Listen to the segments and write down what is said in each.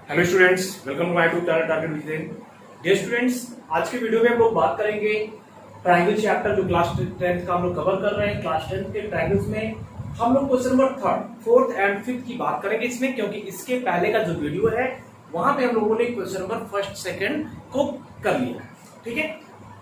Hello students, welcome to my YouTube channel target vision. Dear students, आज के video में हम लोग बात करेंगे ट्रायंगल चैप्टर जो क्लास 10th का हम लोग कवर कर रहे हैं। क्लास 10th के ट्रायंगल्स में हम लोग question number 3rd, 4th and 5th की बात करेंगे इसमें, क्योंकि इसके पहले का जो वीडियो है वहां पे हम लोगों ने क्वेश्चन नंबर 1st, 2nd को कर लिया। ठीक है,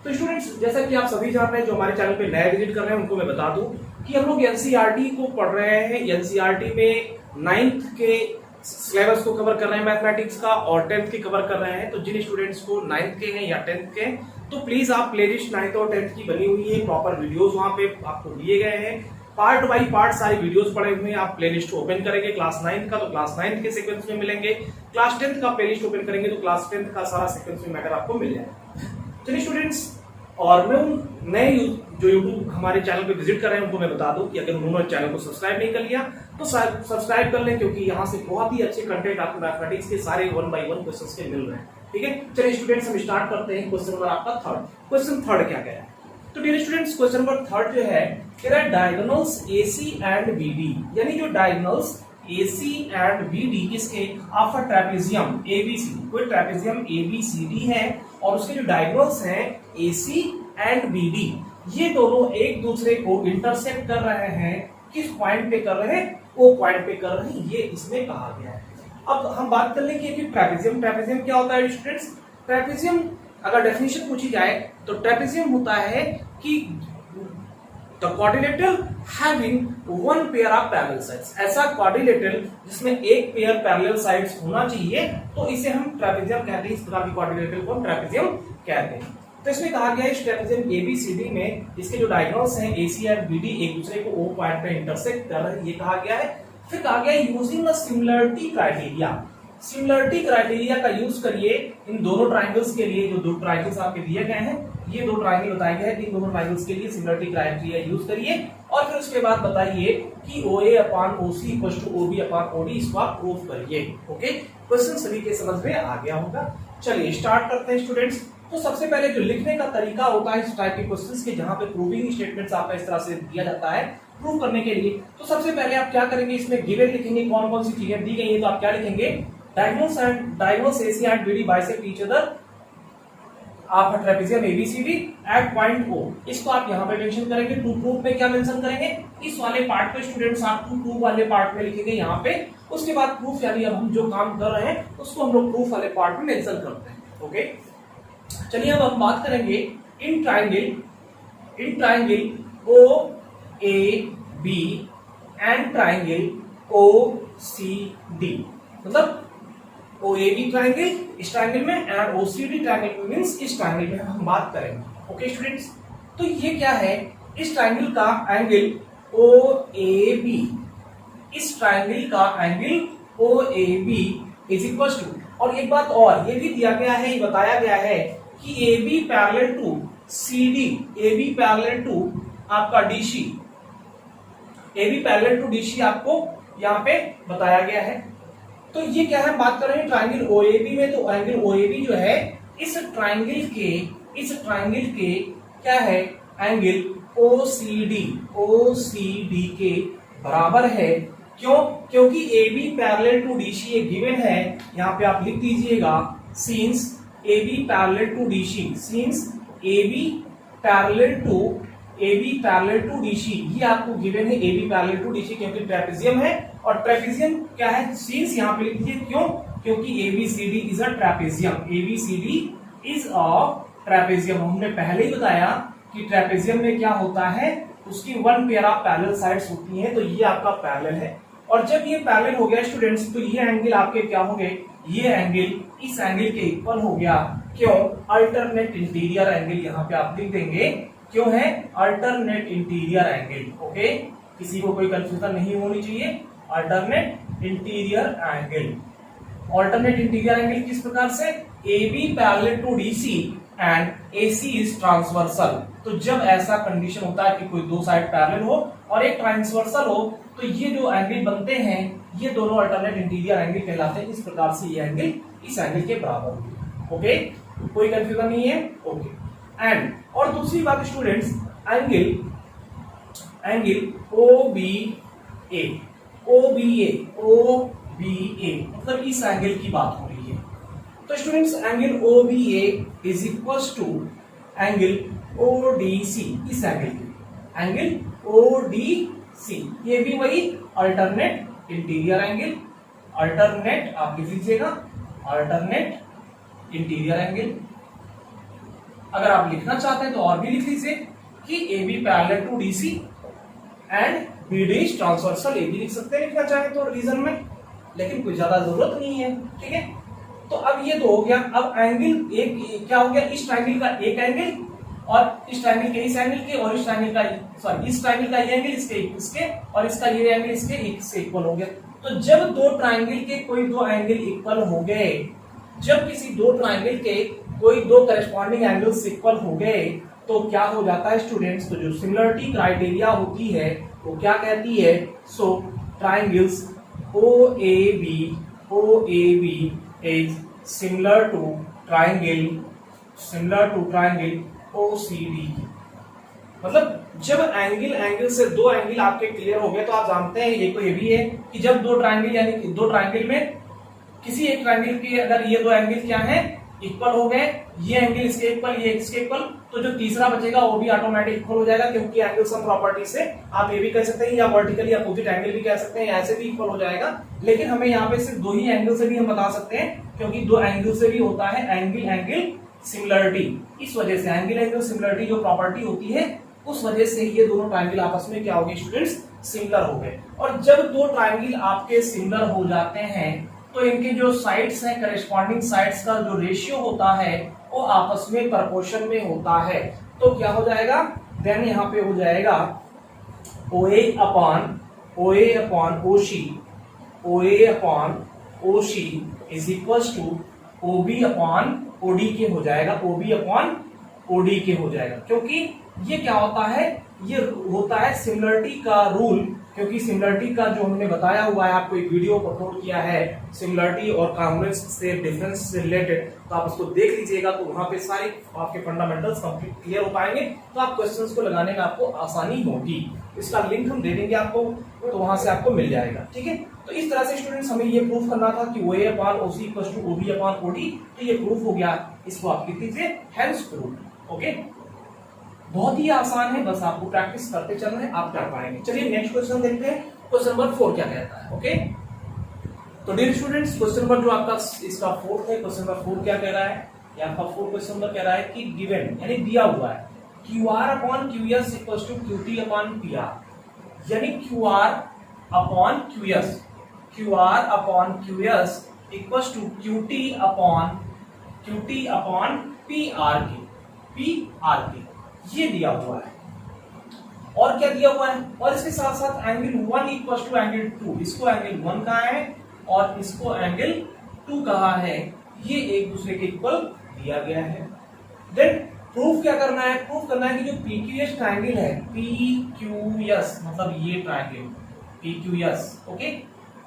तो स्टूडेंट्स जैसा कि आप सभी जान रहे हैं, जो हमारे चैनल पे नए विजिट कर रहे हैं उनको मैं बता दूं कि हम लोग एनसीईआरटी को पढ़ रहे हैं। एनसीईआरटी में 9th के सिलेबस को कवर कर रहे हैं मैथमेटिक्स का, और 10th के कवर कर रहे हैं। तो जिन स्टूडेंट्स को 9th के हैं या 10th के हैं, तो प्लीज आप प्लेलिस्ट 9th और 10th की बनी हुई है, प्रॉपर वीडियोस वहां पे आपको दिए गए हैं, पार्ट बाय पार्ट सारी वीडियोस पड़े हुए हैं। आप प्लेलिस्ट ओपन करेंगे क्लास 9th का तो क्लास 9th के सीक्वेंस में मिलेंगे, क्लास 10th का प्लेलिस्ट ओपन करेंगे तो क्लास 10th का सारा सीक्वेंस में मैटर आपको मिल जाएगा। चलिए स्टूडेंट्स, और मैं उन नए जो यूट्यूब हमारे चैनल पे विजिट कर रहे हैं उनको मैं बता दूं कि अगर उन्होंने चैनल को सब्सक्राइब नहीं कर लिया तो सब्सक्राइब कर लें, क्योंकि यहाँ से बहुत ही अच्छे कंटेंट आपको मैथमेटिक्स के सारे 1 by 1 क्वेश्चंस के मिल रहे हैं। ठीक है, चलिए स्टूडेंट्स हम स्टार्ट करते हैं। क्वेश्चन नंबर आपका 3rd, क्वेश्चन 3rd क्या है? तो dear students, question number 3rd जो है कह रहा है डायगोनल्स AC एंड BD, यानी जो डायगोनल्स AC एंड BD किसके ऑफ अ ट्रेपेजियम ABCD, कोई ट्रेपेजियम ABCD है और उसके जो डायगोनल्स हैं AC एंड BD, ये दोनों एक दूसरे को इंटरसेक्ट कर रहे हैं। किस पॉइंट पे कर रहे हैं? वो पॉइंट पे कर रहे हैं, ये इसमें कहा गया है। अब हम बात कर लेंगे कि ट्रेपेजियम क्या होता है स्टूडेंट्स। ट्रेपेजियम अगर डेफिनेशन पूछी जाए तो ट्रेपेजियम होता है कि the quadrilateral having one pair of parallel sides, ऐसा क्वाड्रिलेटरल जिसमें एक पेयर पैरेलल साइड्स होना चाहिए, तो इसे हम ट्रेपेजियम कहते हैं। इस प्रकार की क्वाड्रिलेटरल को हम ट्रेपेजियम कहते हैं। तो इसमें कहा गया है इस ट्रेपेजियम ABCD में इसके जो डायगोनल्स हैं AC एंड BD एक दूसरे को O पॉइंट पे इंटरसेक्ट कर रहे हैं, ये कहा गया है। फिर कहा गया है using a similarity criteria, similarity criteria का यूज करिए इन दोनों ट्रायंगल्स के लिए। जो दो ट्रायंगल्स आपके दिए गए हैं, ये दो ट्रायंगल बताए गए हैं, इन दोनों ट्रायंगल्स के लिए सिमिलरिटी क्राइटेरिया यूज करिए, और फिर उसके बाद बताइए कि OA/OC = OB/OD, इसको आप प्रूव करिए। ओके, क्वेश्चन सभी के समझ में आ गया होगा। चलिए स्टार्ट करते हैं स्टूडेंट्स। तो सबसे पहले जो लिखने का तरीका होता है इस टाइप के क्वेश्चंस के, जहां पे प्रूविंग स्टेटमेंट्स आपका इस तरह से दिया जाता है प्रूव करने के लिए, तो सबसे पहले आप क्या करेंगे, इसमें गिवन लिखेंगे, कौन कौन सी चीजें दी गई है। तो आप क्या लिखेंगे, diagonals AC and BD bisect each other of a trapezium ABCD at point O। इसको आप यहाँ पे मेंशन करेंगे। टू प्रूफ में क्या मेंशन करेंगे, इस वाले पार्ट पे स्टूडेंट्स आप टू प्रूफ वाले पार्ट में लिखेंगे यहाँ पे। उसके बाद प्रूफ, यानी अब हम जो काम कर रहे हैं उसको हम लोग प्रूफ वाले पार्ट में मेंशन करते हैं। ओके, चलिए अब हम बात करेंगे in triangle OAB and triangle OCD, मतलब OAB ट्रायंगल इस ट्रायंगल में एंड OCD ट्रायंगल में, मींस इस ट्रायंगल में हम बात करेंगे। ओके स्टूडेंट्स, तो ये क्या है, इस ट्रायंगल का एंगल OAB, इस ट्रायंगल का angle OAB is equal to, और एक बात और ये भी दिया गया है, ये बताया गया है कि AB parallel to CD, AB parallel to आपका DC, AB parallel to DC आपको यहाँ पे बताया गया है। तो ये क्या है, बात कर रहे हैं ट्रायंगल OAB में। तो एंगल OAB जो है इस ट्रायंगल के क्या है, एंगल OCD के बराबर है। क्यों? क्योंकि AB पैरेलल टू DC एक गिवन है, यहाँ पे आप लिख दीजिएगा, since AB parallel to DC, since AB parallel to DC, ये आपको गिवन है AB पैरेलल टू DC, क्योंकि ट्रेपेजियम है, और ट्रेपेजियम क्या है, सिंस यहाँ पे लिख दीजिए। क्यों? क्योंकि ABCD is a trapezium, ABCD is a trapezium. हमने पहले ही बताया कि ट्रेपेजियम में क्या होता है, उसकी one pair of parallel sides होती हैं। तो ये आपका पैरेलल है, और जब ये पैरेलल हो गया स्टूडेंट्स, तो ये एंगल आपके क्या हो गए, ये एंगल इस एंगल के इक्वल हो गया। क्यों? अल्टरनेट इंटीरियर एंगल यहाँ पे आप लिख देंगे। क्यों है? Alternate interior angle. ओके, किसी को कोई कंफ्यूजन नहीं होनी चाहिए। Alternate interior angle, alternate interior angle किस प्रकार से, AB parallel to DC and AC is transversal. तो जब ऐसा कंडीशन होता है कि कोई दो साइड पैरेलल हो और एक ट्रांसवर्सल हो, तो ये जो एंगल बनते हैं ये दोनों अल्टरनेट इंटीरियर एंगल कहलाते हैं। इस प्रकार से ये एंगल इस एंगल के बराबर होगी। ओके, कोई कंफ्यूजन नहीं है। ओके, एंड और दूसरी बात स्टूडेंट्स, एंगल OBA मतलब इस एंगल की बात हो रही है। तो students angle OBA is equals to angle ODC, इस एंगल की एंगल ODC, ये भी वही अल्टरनेट इंटीरियर एंगल, अल्टरनेट आप लिख लीजिएगा अल्टरनेट इंटीरियर एंगल। अगर आप लिखना चाहते हैं तो और भी लिख लीजिए कि AB parallel to DC and BD is transversal, AB लिख सकते हैं लिखना चाहे तो रीजन में, लेकिन कोई ज्यादा जरूरत नहीं है। ठीक है, तो अब ये तो हो गया। अब एंगल एक क्या हो गया, इस ट्रायंगल का एक एंगल और इस ट्रायंगल के इस एंगल के और इस ट्रायंगल का सॉरी इस ट्रायंगल का ये एंगल इसके और इसका ये एंगल इसके इक्वल हो गया। तो जब दो ट्रायंगल के कोई दो एंगल इक्वल हो गए, जब किसी दो ट्रायंगल के कोई दो करस्पॉन्डिंग एंगल्स इक्वल हो गए तो क्या हो जाता है स्टूडेंट्स, तो जो सिमिलरिटी क्राइटेरिया होती है वो क्या कहती है, so triangles OAB is similar to triangle OCD। मतलब जब एंगल से दो एंगल आपके क्लियर हो गए तो आप जानते हैं ये कोई भी है कि जब दो ट्रायंगल यानी कि दो ट्रायंगल में किसी एक ट्रायंगल के अगर ये दो एंगल क्या है इक्वल हो गए, ये एंगल इसके इक्वल ये इसके इक्वल, तो जो तीसरा बचेगा वो भी ऑटोमेटिक इक्वल हो जाएगा, क्योंकि एंगल सम प्रॉपर्टी से आप ये भी कह सकते हैं या वर्टिकली अपोजिट एंगल भी कह सकते हैं, ऐसे भी इक्वल हो जाएगा। लेकिन हमें यहाँ पे सिर्फ दो ही एंगल से भी हम बता सकते हैं, क्योंकि दो एंगल से भी होता है एंगल सिमिलरिटी। इस वजह से एंगल सिमिलरिटी जो प्रॉपर्टी होती है उस वजह से ये दोनों ट्रायंगल आपस में क्या हो गए स्टूडेंट्स, सिमिलर हो गए। और जब दो ट्रायंगल आपके सिमिलर हो जाते हैं तो इनके जो साइड्स हैं, करस्पॉन्डिंग साइड्स का जो रेशियो होता है वो आपस में प्रोपोर्शन में होता है। तो क्या हो जाएगा, देन यहाँ पे हो जाएगा OA upon OC is equals to OB upon OD के हो जाएगा, OB अपॉन OD के हो जाएगा। क्योंकि ये क्या होता है, ये होता है सिमिलरिटी का रूल, क्योंकि सिमिलरिटी का जो हमने बताया हुआ है, आपको एक वीडियो अपलोड किया है सिमिलरिटी और कॉन्ग्रुएंस से डिफरेंस से रिलेटेड, तो आप उसको देख लीजिएगा, तो वहां पे सारे आपके फंडामेंटल्स कंप्लीट क्लियर हो पाएंगे, तो आप क्वेश्चंस को लगाने में आपको आसानी होगी। इसका लिंक हम दे देंगे आपको, तो वहां से आपको मिल जाएगा। ठीक है, तो इस तरह से स्टूडेंट्स हमें ये प्रूफ करना था कि OA upon OC equals to OB upon OD, तो ये प्रूफ हो गया, इसको आप लिख लीजिए हेंस प्रूफ। ओके, बहुत ही आसान है, बस आपको प्रैक्टिस करते चलना है, आप कर पाएंगे। चलिए नेक्स्ट क्वेश्चन देखते हैं, क्वेश्चन नंबर 4 क्या कहता है। ओके, तो डियर स्टूडेंट्स क्वेश्चन नंबर जो आपका इसका 4th है, क्वेश्चन नंबर 4 क्या कह रहा है, ये आपका 4 क्वेश्चन नंबर कह रहा है कि गिवन यानी दिया हुआ है QR upon QS equals to QT upon PR, यानी QR upon QS equals to QT upon PR के ये दिया हुआ है। और क्या दिया हुआ है, और इसके साथ साथ एंगल 1 इक्वल्स टू एंगल 2, इसको एंगल 1 कहा है और इसको एंगल 2 कहा है, ये एक दूसरे के इक्वल दिया गया है। देन प्रूफ क्या करना है, प्रूफ करना है कि जो PQS ट्रायंगल है, PQS मतलब ये triangle PQS, okay,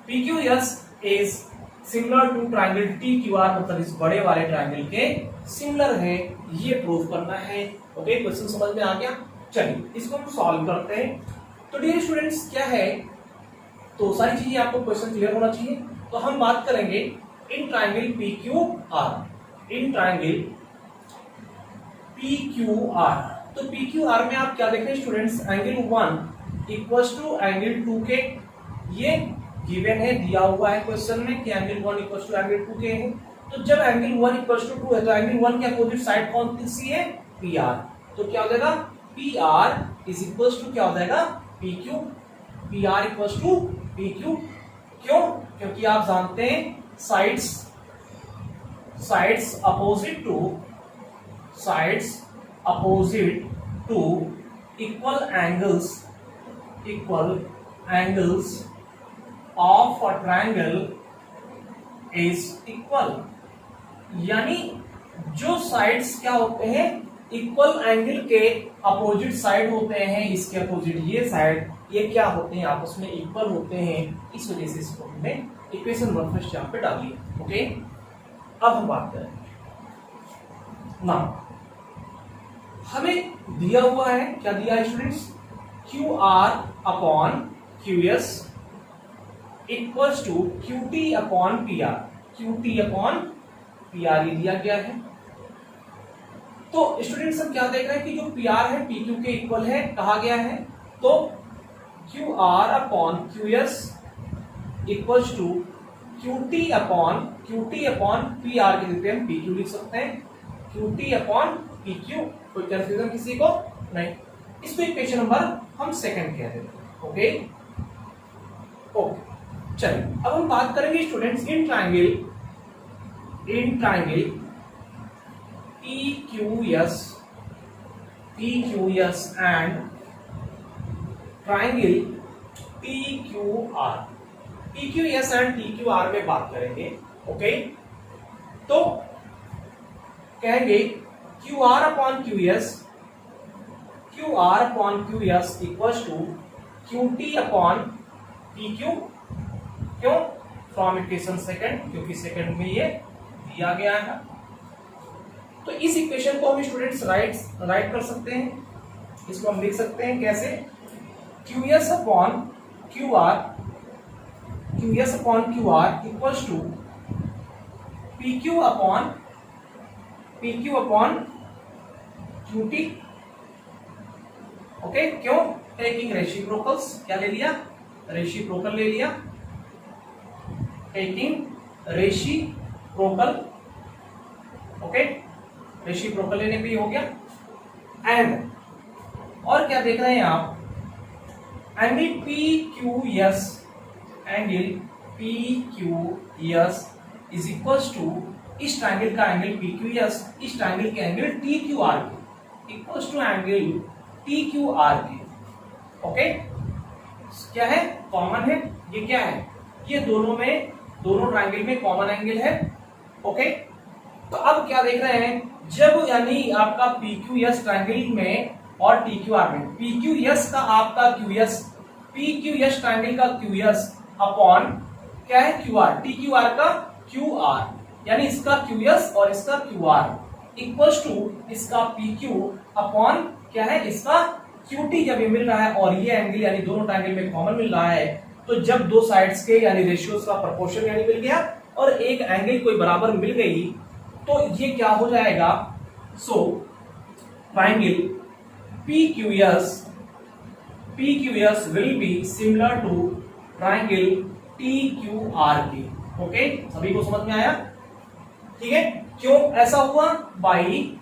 PQS is similar to triangle TQR, मतलब इस बड़े वाले ट्रायंगल के सिमिलर है, ये प्रूफ करना है। ओके, क्वेश्चन समझ में आ गया। चलिए इसको हम सॉल्व करते हैं। तो डियर स्टूडेंट्स क्या है, तो सारी चीजें आपको क्वेश्चन क्लियर होना चाहिए। तो हम बात करेंगे in triangle PQR, in triangle PQR। तो PQR में आप क्या देखें students, angle 1 equals to angle 2 के, ये गिवन है, दिया हुआ है क्वेश्चन में कि एंगल 1 इक्वल्स टू एंगल 2 के है। तो जब एंगल 1 इक्वल्स टू 2 है तो एंगल 1 के अपोजिट साइड कौन सी है, PR। तो क्या हो जाएगा, PR इज इक्वल्स टू क्या हो जाएगा, PQ। PR equals to PQ, क्यों, क्योंकि आप जानते हैं sides opposite to equal angles of a triangle is equal, यानी जो साइड्स क्या होते हैं, इक्वल एंगल के अपोजिट साइड होते हैं, इसके अपोजिट ये साइड, ये क्या होते हैं, आपस में इक्वल होते हैं। इस वजह से इसको हमने इक्वेशन नंबर फर्स्ट यहाँ पे डाली। ओके, अब हम बात करें ना, हमें दिया हुआ है, क्या दिया है students, QR upon QS equals to QT upon PR, QT upon P R ये दिया गया है। तो स्टूडेंट्स हम क्या देख रहे हैं कि जो पी आर है पी क्यू के इक्वल है, कहा गया है। तो Q R upon Q S equals to Q T upon P R के देते हम पी क्यू लिख सकते हैं, Q T upon P Q. कोई कंफ्यूजन किसी को नहीं। इसको इक्वेशन नंबर हम सेकंड कह देते हैं। ओके ओके, चलिए अब हम बात करेंगे students in triangle PQS and triangle TQR। PQS and TQR में बात करेंगे। ओके, तो कहेंगे QR upon QS equals to QT upon PQ। क्यों? फ्रॉम इक्वेशन सेकंड, क्योंकि सेकंड में ये दिया गया है। तो इस इक्वेशन को हम स्टूडेंट्स राइट कर सकते हैं। इसको हम लिख सकते हैं कैसे? QS upon QR equals to PQ upon QT। Okay, क्यों? टेकिंग रेसिप्रोकल्स, क्या ले लिया? रेसिप्रोकल ले लिया, टेकिंग रेसिप्रोकल। ओके, रेसिप्रोकल लेने पे हो गया। एंड और क्या देख रहे हैं आप? Angle PQS is equals to इस ट्रायंगल का एंगल PQS इस ट्रायंगल के एंगल TQR के इक्वल्स टू एंगल TQR के। ओके, क्या है? कॉमन है। ये क्या है? ये दोनों ट्रायंगल में कॉमन एंगल है। ओके, तो अब क्या देख रहे हैं? जब यानी आपका PQS ट्रायंगल में और TQR में, PQS का आपका QS, PQS ट्रायंगल का QS अपॉन क्या है? QR, TQR का QR, यानी इसका QS और इसका QR इक्वल्स टू इसका PQ अपॉन क्या है? इसका QT। जब ये मिल रहा है और ये एंगल यानी दोनों ट्रायंगल में कॉमन मिल रहा है, तो जब दो साइड्स के यानी रेशियोज का प्रोपोर्शन यानी मिल गया और एक एंगल कोई बराबर मिल गई, तो ये क्या हो जाएगा? So triangle PQS will be similar to triangle TQR के। ओके, सभी को समझ में आया? ठीक है, क्यों ऐसा हुआ? By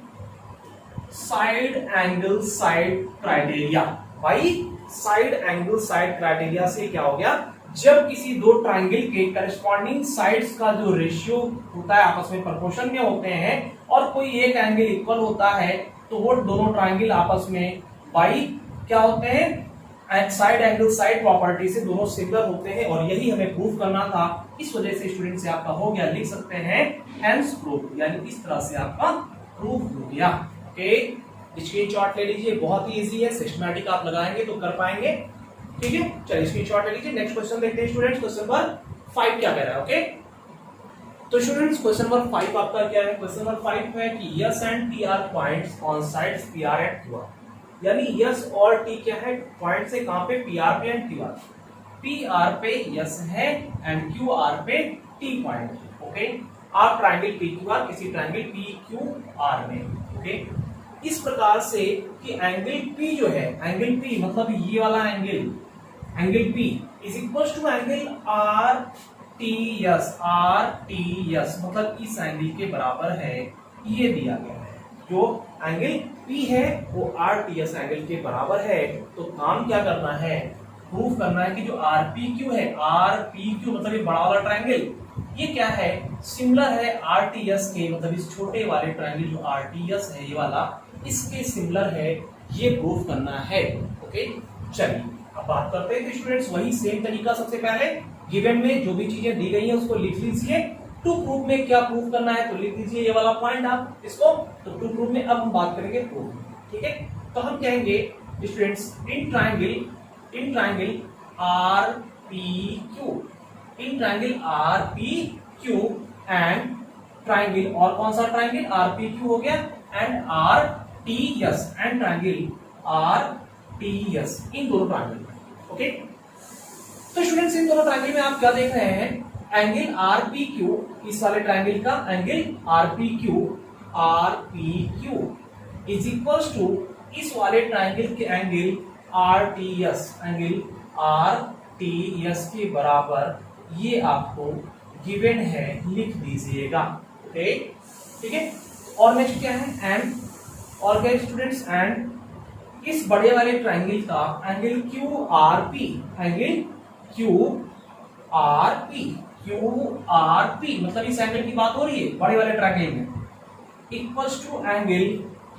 side angle side criteria. By side angle side criteria से क्या हो गया? जब किसी दो ट्रायंगल के करस्पॉन्डिंग साइड्स का जो रेशियो होता है आपस में प्रोपोर्शन में होते हैं और कोई एक एंगल इक्वल होता है, तो वो दोनों ट्रायंगल आपस में बाई क्या होते हैं? साइड एंगल साइड प्रॉपर्टी से दोनों सिमिलर होते हैं। और यही हमें प्रूव करना था। इस वजह से स्टूडेंट से आपका हो गया, लिख सकते हैं हेंस प्रूफ, यानी इस तरह से आपका प्रूफ हो गया। ओके, स्क्रीनशॉट ले लीजिए, बहुत ही इजी है, सिस्टमैटिक आप लगाएंगे तो कर पाएंगे। ठीक है, चलिए स्क्रीनशॉट ले लीजिए। नेक्स्ट क्वेश्चन देखते हैं स्टूडेंट्स। क्वेश्चन नंबर 5 क्या कह रहा है? ओके, तो स्टूडेंट्स क्वेश्चन नंबर 5 आपका क्या है? क्वेश्चन नंबर 5 है कि yes and T R points on sides P R and Q R. यानी यस और टी क्या है? पॉइंट से कहां पे? पी आर पे and Q R. P R पे यस है एंड क्यू आर पे टी पॉइंट है। ओके, आप ट्रायंगल पी क्यू आर किसी ट्रायंगल पी क्यू आर में। ओके, इस प्रकार से कि एंगल P जो है, एंगल P मतलब ये वाला angle P is equal to angle RTS मतलब इस एंगल के बराबर है, ये दिया गया है। जो एंगल P है वो RTS एंगल के बराबर है। तो काम क्या करना है? प्रूफ करना है कि जो RPQ है, RPQ मतलब ये बड़ा वाला ट्रायंगल, ये क्या है? सिमिलर है RTS के, मतलब इस छोटे वाले ट्रायंगल जो RTS है ये वाला, इसके सिमिलर है, ये प्रूफ करना है। ओके, चलिए अब बात करते हैं। तो स्टूडेंट्स वही सेम तरीका, सबसे पहले गिवन में जो भी चीजें दी गई हैं उसको लिख लीजिए। टू प्रूफ में क्या प्रूफ करना है तो लिख लीजिए ये वाला पॉइंट आप इसको। तो टू प्रूफ में अब हम बात करेंगे प्रूफ। ठीक है, तो हम कहेंगे students in triangle RPQ and triangle, और कौन सा ट्रायंगल? RPQ हो गया and RTS and triangle RTS, इन दोनों ट्रायंगल में। ओके, तो स्टूडेंट्स इन दोनों ट्रायंगल में आप क्या देख रहे हैं? एंगल आरपीक्यू, इस वाले ट्राइंगल का एंगल आरपीक्यू इज इक्वल्स टू इस वाले ट्राइंगल के एंगल आरटीएस, एंगल आरटीएस के बराबर ये आपको गिवन है, लिख दीजिएगा। ओके, ठीक है। और नेक्स्ट क्या है, एंड, और क्या स्टूडेंट्स, एंड इस बड़े वाले ट्राइंगल का angle Q R P, angle Q R P मतलब इस एंगल की बात हो रही है बड़े वाले ट्राइंगल में, इक्वल्स टू एंगल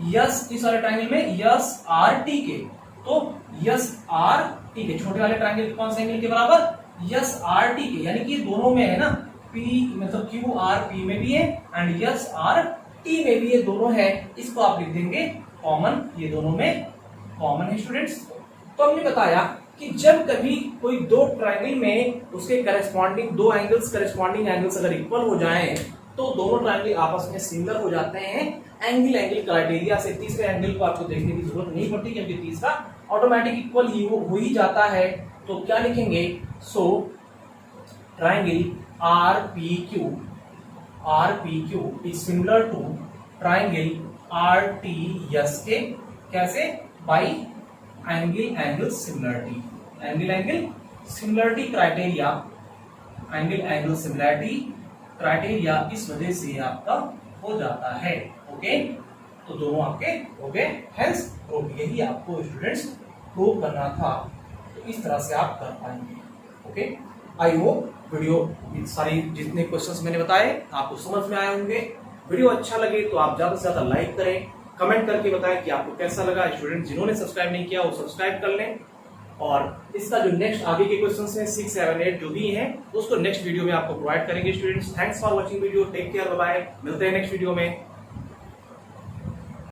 यस, इस वाले ट्राइंगल में यस आर टी के, तो यस आर टी के छोटे वाले ट्राइंगल कौन से एंगल के बराबर, यस आर टी के, यानी कि दोनों में है ना, पी मतलब क्यू आर पी में भी है एंड यस आर टी में भी ये दोनों है, इसको आप लिख देंगे कॉमन, ये दोनों में कॉमन है स्टूडेंट्स। तो हमने बताया कि जब कभी कोई दो ट्राइंगल में उसके करस्पॉन्डिंग दो एंगल्स, करस्पॉन्डिंग एंगल्स अगर इक्वल हो जाएं तो दोनों ट्राइंगल आपस में सिमिलर हो जाते हैं एंगल क्राइटेरिया से। तीसरे एंगल को आपको देखने की जरूरत नहीं पड़ती क्योंकि तीसरा ऑटोमेटिक इक्वल ही हो ही जाता है। तो क्या लिखेंगे, so triangle RPQ is similar to triangle RTS के, कैसे, by angle similarity, angle similarity criteria, angle similarity criteria इस वजह से आपका हो जाता है। ओके, तो दोनों आपके हो गए, हेंस प्रूफ, यही आपको स्टूडेंट्स प्रूव करना था, तो इस तरह से आप कर पाएंगे। ओके, आई होप वीडियो सारी जितने क्वेश्चंस मैंने बताए आपको समझ में आए होंगे। वीडियो अच्छा लगे तो आप ज्यादा से ज्यादा लाइक करें, कमेंट करके बताएं कि आपको कैसा लगा। स्टूडेंट जिन्होंने सब्सक्राइब नहीं किया वो सब्सक्राइब कर लें, और इसका जो नेक्स्ट आगे के क्वेश्चंस हैं 6, 7, 8 जो भी हैं उसको नेक्स्ट वीडियो में आपको प्रोवाइड करेंगे students. Thanks for watching video, take care, bye bye, मिलते हैं नेक्स्ट वीडियो में।